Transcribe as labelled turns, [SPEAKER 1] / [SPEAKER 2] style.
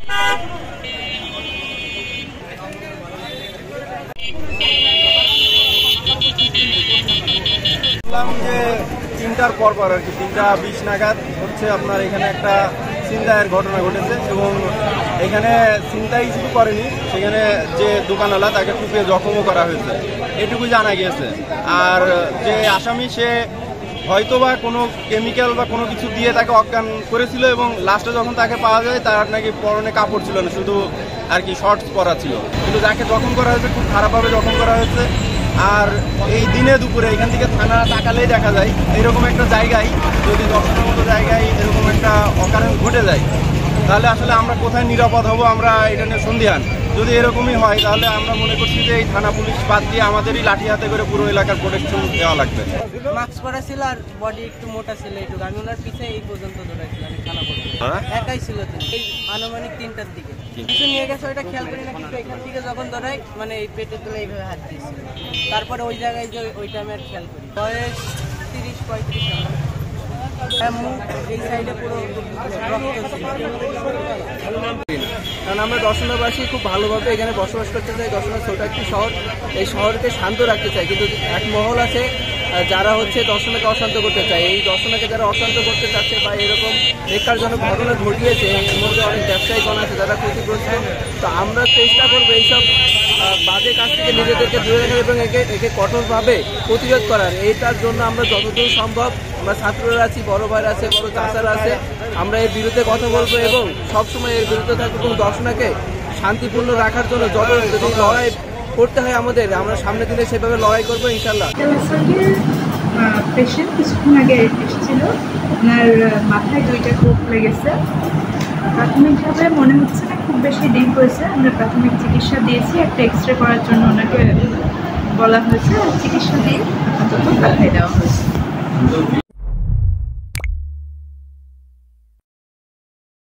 [SPEAKER 1] যে 3টার পর আর কি 3:20 নাগাদ হচ্ছে আপনার এখানে একটা ছিনতাইয়ের ঘটনা ঘটেছে এবং এখানে ছিনতাই শুরু করেনি, সেখানে যে দোকানওয়ালা তাকে কুপিয়ে জখমও করা হয়েছে, এটুকু জানা গিয়েছে। আর যে আসামি সে হয়তোবা কোনো কেমিক্যাল বা কোনো কিছু দিয়ে তাকে অজ্ঞান করেছিল এবং লাস্টে যখন তাকে পাওয়া যায় তার নাকি পরনে কাপড় ছিল না, শুধু আর কি শর্টস পরা ছিল। কিন্তু যাকে জখম করা হয়েছে খুব খারাপভাবে জখম করা হয়েছে। আর এই দিনে দুপুরে এখান থেকে থানা তাকালেই দেখা যায় এরকম একটা জায়গায়, যদি দর্শনের মতো জায়গায় এরকম একটা অকারণ ঘটে যায় তাহলে আসলে আমরা কোথায় নিরাপদ হব, আমরা এটা নিয়ে সন্দিহান। যদি এরকমই হয় তাহলে আমরা মনে করছি যে এই থানা পুলিশ বাদ দিয়ে আমাদেরই লাঠি হাতে করে পুরো এলাকার প্রোটেকশন দেওয়া লাগবে।
[SPEAKER 2] মাস্ক পরা ছিল আর বডি একটু মোটা ছিল, একটু আমি ওনার পিছিয়ে এই পর্যন্ত দৌড়াইছিলাম থানা পর্যন্ত, একাই ছিল তিনি। এই আনুমানিক 3টার দিকে কিছু নিয়ে গেছে, ওইটা খেয়াল করি না, কিন্তু এখান থেকে যখন দৌড়াই মানে এই পেটের তলে এইভাবে হাত দিয়েছিল। তারপরে ওই জায়গায় যে ওইটা আমি আর খেয়াল করি। বয়স 30-35 এই সাইডে পুরো রক্ত ছিল।
[SPEAKER 3] কারণ আমরা দর্শনাবাসী খুব ভালোভাবে এখানে বসবাস করতে চাই। দর্শনা ছোট একটি শহর, এই শহরকে শান্ত রাখতে চাই, কিন্তু এক মহল আছে যারা হচ্ছে দর্শনাকে অশান্ত করতে চায়। এই দর্শনাকে যারা অশান্ত করতে চাচ্ছে বা এরকম বেকারজনক ঘটনা ঘটিয়েছে, এর মধ্যে অনেক ব্যবসায়ীগণ আছে যারা ক্ষতিগ্রস্ত। তো আমরা চেষ্টা করবো এইসব বাজে কাজ থেকে নিজেদেরকে দূরে রাখার এবং একে কঠোরভাবে প্রতিরোধ করার। এইটার জন্য আমরা যতদূর সম্ভব, আমরা ছাত্ররা আছি, বড় ভাইরা আছে, বড় চাচারা আছে, আমরা এর বিরুদ্ধে কথা বলবো এবং সবসময় এর বিরুদ্ধে থাকবো এবং দর্শনাকে শান্তিপূর্ণ রাখার জন্য যত যদি লড়াই করতে হয় আমাদের, আমরা সামনে দিনে সেভাবে লড়াই করবো ইনশাল্লাহ।
[SPEAKER 4] পেশেন্ট কিছুক্ষণ আগে এসেছিল, ওনার মাথায় 2টা কোপ লেগেছে। প্রাথমিকভাবে মনে হচ্ছে না খুব বেশি ডিপ হয়েছে। আমরা প্রাথমিক চিকিৎসা দিয়েছি, একটা এক্সরে করার জন্য ওনাকে বলা হয়েছে, চিকিৎসা দিয়ে আপাতত পাঠিয়ে দেওয়া হয়েছে।